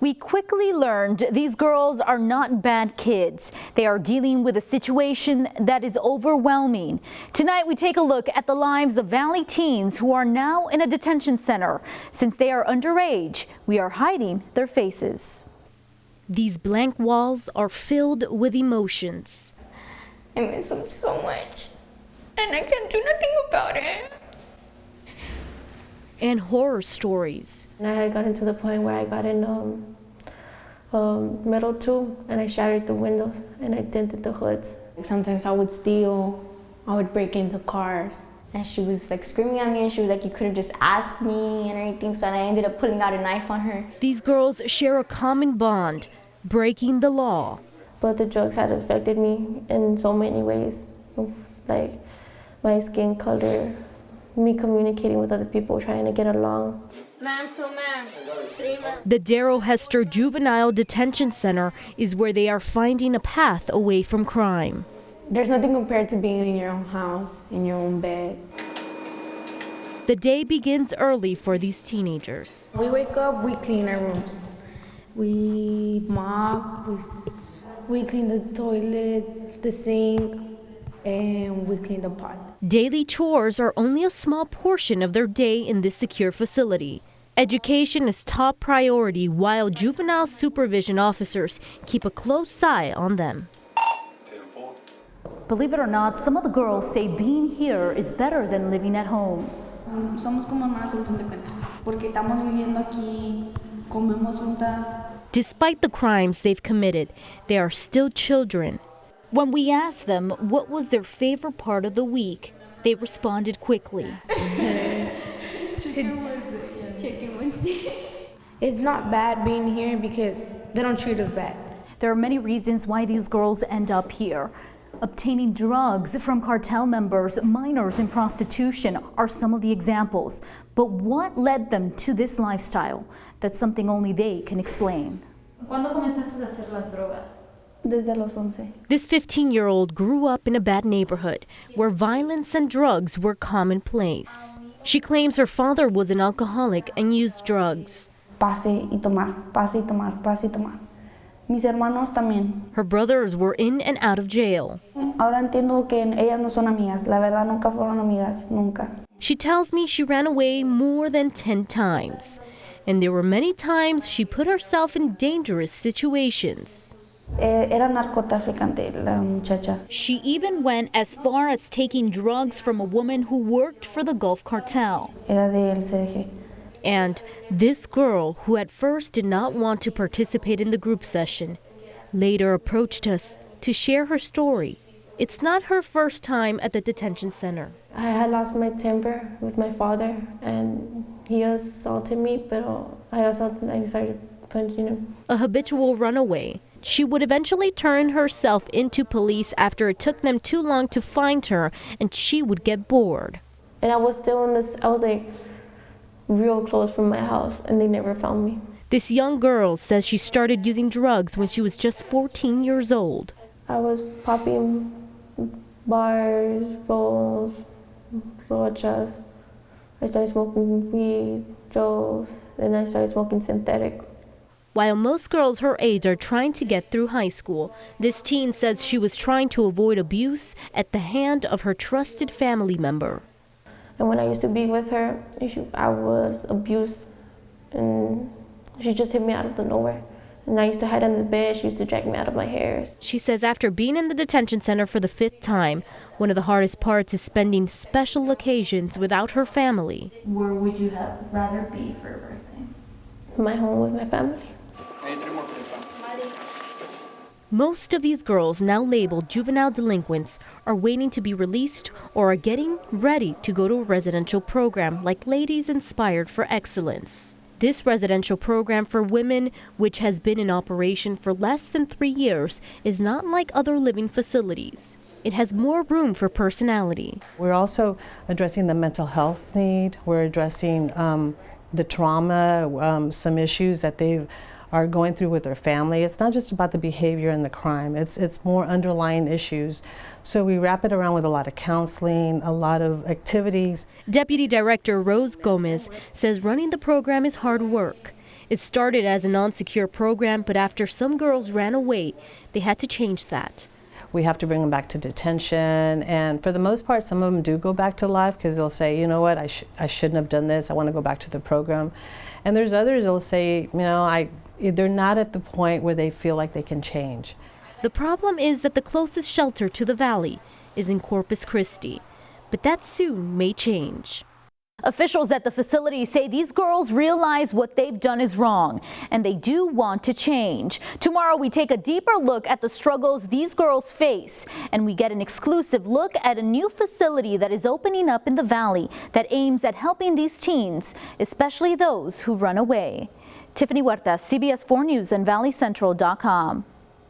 We quickly learned these girls are not bad kids. They are dealing with a situation that is overwhelming. Tonight, we take a look at the lives of Valley teens who are now in a detention center. Since they are underage, we are hiding their faces. These blank walls are filled with emotions. I miss him so much, and I can't do nothing about it. And horror stories. And I had gotten to the point where I got in metal tube, and I shattered the windows and I dented the hoods. Sometimes I would steal, I would break into cars. And she was like screaming at me, and she was like, you could have just asked me and everything. So I ended up pulling out a knife on her. These girls share a common bond, breaking the law. But the drugs had affected me in so many ways, like my skin color, me communicating with other people, trying to get along. The Darrell Hester Juvenile Detention Center is where they are finding a path away from crime. There's nothing compared to being in your own house, in your own bed. The day begins early for these teenagers. We wake up, we clean our rooms. We mop, we clean the toilet, the sink, and we clean the pot. Daily chores are only a small portion of their day in this secure facility. Education is top priority while juvenile supervision officers keep a close eye on them. Believe it or not, some of the girls say being here is better than living at home. Somos como hermanas en fin de cuentas, porque estamos viviendo aquí, comemos juntas. Despite the crimes they've committed, they are still children. When we asked them what was their favorite part of the week, they responded quickly. Chicken Wednesday. It's not bad being here because they don't treat us bad. There are many reasons why these girls end up here. Obtaining drugs from cartel members, minors in prostitution are some of the examples. But what led them to this lifestyle? That's something only they can explain. ¿Cuándo comenzaste a hacer las drogas? Desde los 11. This 15-year-old grew up in a bad neighborhood where violence and drugs were commonplace. She claims her father was an alcoholic and used drugs. Pase y tomar, pase y tomar, pase y tomar. Mis hermanos también. Her brothers were in and out of jail. Ahora entiendo que ellas no son amigas. La verdad, nunca fueron amigas, nunca. She tells me she ran away more than 10 times. And there were many times she put herself in dangerous situations. Era narcotraficante la muchacha. She even went as far as taking drugs from a woman who worked for the Gulf cartel. Era de el CDG. And this girl, who at first did not want to participate in the group session, later approached us to share her story. It's not her first time at the detention center. I had lost my temper with my father, and he assaulted me, but I started punching him. A habitual runaway, she would eventually turn herself into police after it took them too long to find her, and she would get bored. And I was still in this, I was like real close from my house, and they never found me. This young girl says she started using drugs when she was just 14 years old. I was popping bars, rolls, rochas. I started smoking weed, Joes, then I started smoking synthetic. While most girls her age are trying to get through high school, this teen says she was trying to avoid abuse at the hand of her trusted family member. And when I used to be with her, I was abused, and she just hit me out of the nowhere. And I used to hide under the bed. She used to drag me out of my hair. She says after being in the detention center for the 5th time, one of the hardest parts is spending special occasions without her family. Where would you have rather be for your birthday? My home with my family. Most of these girls, now labeled juvenile delinquents, are waiting to be released or are getting ready to go to a residential program like Ladies Inspired for Excellence. This residential program for women, which has been in operation for less than 3 years, is not like other living facilities. It has more room for personality. We're also addressing the mental health need. We're addressing the trauma, some issues that they are going through with their family. It's not just about the behavior and the crime. It's more underlying issues. So we wrap it around with a lot of counseling, a lot of activities. Deputy Director Rose Gomez says running the program is hard work. It started as a non-secure program, but after some girls ran away, they had to change that. We have to bring them back to detention, and for the most part, some of them do go back to life because they'll say, you know what, I shouldn't have done this, I want to go back to the program. And there's others that'll say, you know, they're not at the point where they feel like they can change. The problem is that the closest shelter to the valley is in Corpus Christi, but that soon may change. Officials at the facility say these girls realize what they've done is wrong, and they do want to change. Tomorrow, we take a deeper look at the struggles these girls face, and we get an exclusive look at a new facility that is opening up in the valley that aims at helping these teens, especially those who run away. Tiffany Huerta, CBS 4 News and ValleyCentral.com.